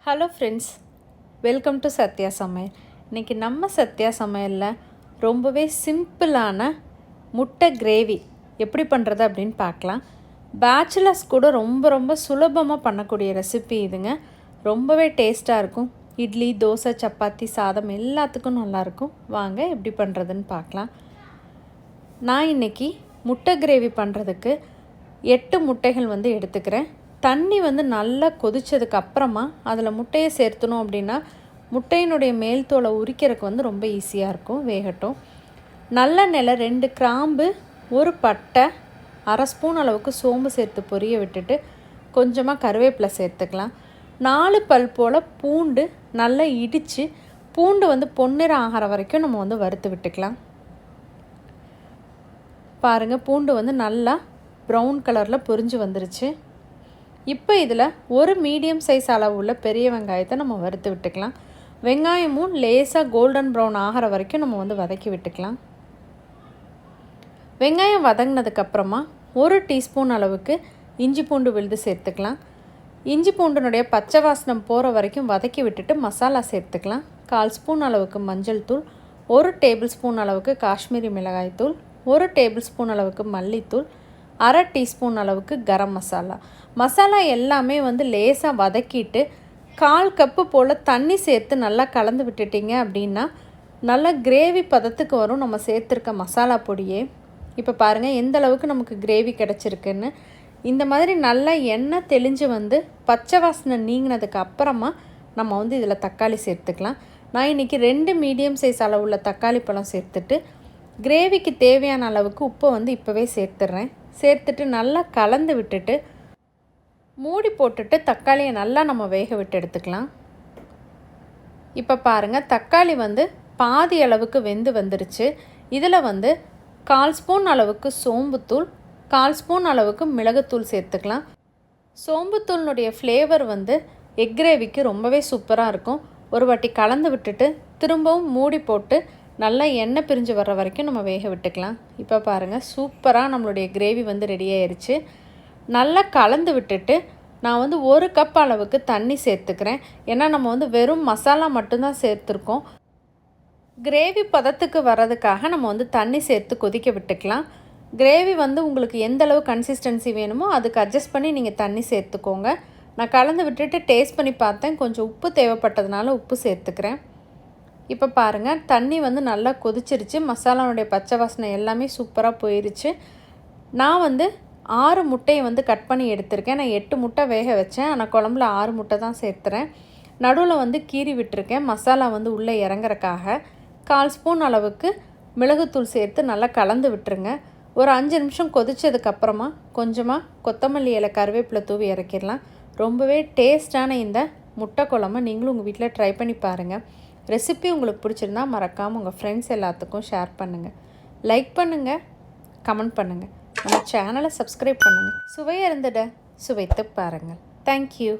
Hello friends, welcome to Sathya சமையல். இன்றைக்கி நம்ம சத்யா சமையலில் ரொம்பவே சிம்பிளான முட்டை கிரேவி எப்படி பண்ணுறது அப்படின்னு பார்க்கலாம். பேச்சுலர்ஸ் கூட ரொம்ப ரொம்ப சுலபமாக பண்ணக்கூடிய ரெசிபி இதுங்க. ரொம்பவே டேஸ்ட்டாக இருக்கும். இட்லி, தோசை, சப்பாத்தி, சாதம் எல்லாத்துக்கும் நல்லாயிருக்கும். வாங்க எப்படி பண்ணுறதுன்னு பார்க்கலாம். நான் இன்றைக்கி முட்டை கிரேவி பண்ணுறதுக்கு 8 முட்டைகள் எடுத்துக்கிறேன். தண்ணி நல்லா கொதித்ததுக்கு அப்புறமா அதில் முட்டையை சேர்த்தணும் அப்படின்னா முட்டையினுடைய மேல் தோலை உரிக்கிறதுக்கு ரொம்ப ஈஸியாக இருக்கும், வேகட்டும். நல்லெண்ணெயில் 2 கிராம்பு, 1 பட்டை, 1/2 ஸ்பூன் அளவுக்கு சோம்பு சேர்த்து பொரிய விட்டுட்டு கொஞ்சமாக கருவேப்பிலை சேர்த்துக்கலாம். 4 பல் போல் பூண்டு நல்லா இடித்து, பூண்டு பொன்னிறம் ஆகிற வரைக்கும் நம்ம வறுத்து விட்டுக்கலாம். பாருங்கள், பூண்டு நல்லா ப்ரௌன் கலரில் பொரிஞ்சு வந்துருச்சு. இப்போ இதில் ஒரு மீடியம் சைஸ் அளவு உள்ள பெரிய வெங்காயத்தை நம்ம வறுத்து விட்டுக்கலாம். வெங்காயமும் லேசாக கோல்டன் ப்ரௌன் ஆகிற வரைக்கும் நம்ம வதக்கி விட்டுக்கலாம். வெங்காயம் வதங்கினதுக்கப்புறமா 1 டீஸ்பூன் அளவுக்கு இஞ்சி பூண்டு விழுது சேர்த்துக்கலாம். இஞ்சி பூண்டினுடைய பச்சை வாசனம் போகிற வரைக்கும் வதக்கி விட்டுட்டு மசாலா சேர்த்துக்கலாம். 1/4 ஸ்பூன் அளவுக்கு மஞ்சள் தூள், 1 டேபிள் ஸ்பூன் அளவுக்கு காஷ்மீரி மிளகாய் தூள், 1 டேபிள் ஸ்பூன் அளவுக்கு மல்லித்தூள், 1/2 டீஸ்பூன் அளவுக்கு கரம் மசாலா எல்லாமே லேசாக வதக்கிட்டு 1/4 கப்பு போல் தண்ணி சேர்த்து நல்லா கலந்து விட்டுட்டிங்க அப்படின்னா நல்லா கிரேவி பதத்துக்கு வரும் நம்ம சேர்த்துருக்க மசாலா பொடியே. இப்போ பாருங்கள் எந்த அளவுக்கு நமக்கு கிரேவி கிடச்சிருக்குன்னு. இந்த மாதிரி நல்லா எண்ணெய் தெளிஞ்சு பச்சை வாசனை நீங்கினதுக்கு அப்புறமா நம்ம இதில் தக்காளி சேர்த்துக்கலாம். நான் இன்றைக்கி 2 மீடியம் சைஸ் அளவுள்ள தக்காளி பழம் சேர்த்துட்டு கிரேவிக்கு தேவையான அளவுக்கு உப்பை இப்போவே சேர்த்துட்டு நல்லா கலந்து விட்டுட்டு மூடி போட்டுட்டு தக்காளியை நல்லா நம்ம வேக விட்டு எடுத்துக்கலாம். இப்போ பாருங்கள், தக்காளி பாதி அளவுக்கு வெந்து வந்துருச்சு. இதில் 1/4 ஸ்பூன் அளவுக்கு சோம்புத்தூள், 1/4 ஸ்பூன் அளவுக்கு மிளகுத்தூள் சேர்த்துக்கலாம். சோம்புத்தூளினுடைய ஃப்ளேவர் எக் கிரேவிக்கு ரொம்பவே சூப்பராக இருக்கும். ஒரு வாட்டி கலந்து விட்டுட்டு திரும்பவும் மூடி போட்டு நல்லா எண்ணெய் பிரிஞ்சு வர்ற வரைக்கும் நம்ம வேக விட்டுக்கலாம். இப்போ பாருங்கள், சூப்பராக நம்மளுடைய கிரேவி ரெடி ஆயிடுச்சு. நல்லா கலந்து விட்டுட்டு நான் 1 கப் அளவுக்கு தண்ணி சேர்த்துக்கிறேன். ஏன்னா நம்ம வெறும் மசாலா மட்டும்தான் சேர்த்துருக்கோம். கிரேவி பதத்துக்கு வர்றதுக்காக நம்ம தண்ணி சேர்த்து கொதிக்க விட்டுக்கலாம். கிரேவி உங்களுக்கு எந்த அளவு கன்சிஸ்டன்சி வேணுமோ அதுக்கு அட்ஜஸ்ட் பண்ணி நீங்கள் தண்ணி சேர்த்துக்கோங்க. நான் கலந்து விட்டுட்டு டேஸ்ட் பண்ணி பார்த்தேன். கொஞ்சம் உப்பு தேவைப்பட்டதுனால உப்பு சேர்த்துக்கிறேன். இப்போ பாருங்கள், தண்ணி நல்லா கொதிச்சிருச்சு. மசாலாவுடைய பச்சை வாசனை எல்லாமே சூப்பராக போயிடுச்சு. நான் 6 முட்டையை கட் பண்ணி எடுத்திருக்கேன். நான் 8 முட்டை வேக வச்சேன். ஆனால் குழம்புல 6 முட்டை தான் சேர்த்துறேன். நடுவில் கீறி விட்டுருக்கேன். மசாலா உள்ளே இறங்குறக்காக 1/4 ஸ்பூன் அளவுக்கு மிளகுத்தூள் சேர்த்து நல்லா கலந்து விட்டுருங்க. ஒரு 5 நிமிஷம் கொதித்ததுக்கப்புறமா கொஞ்சமாக கொத்தமல்லி இலை, கருவேப்பிலை தூவி இறக்கிடலாம். ரொம்பவே டேஸ்டான இந்த முட்டை குழம்பு நீங்களும் உங்கள் வீட்டில் ட்ரை பண்ணி பாருங்கள். ரெசிபி உங்களுக்கு பிடிச்சிருந்தா மறக்காமல் உங்கள் ஃப்ரெண்ட்ஸ் எல்லாத்துக்கும் ஷேர் பண்ணுங்கள். லைக் பண்ணுங்கள், கமெண்ட் பண்ணுங்கள். நம்ம சேனலை சப்ஸ்கிரைப் பண்ணுங்கள். சுவையாக இருந்துட சுவைத்து பாருங்கள். தேங்க்யூ.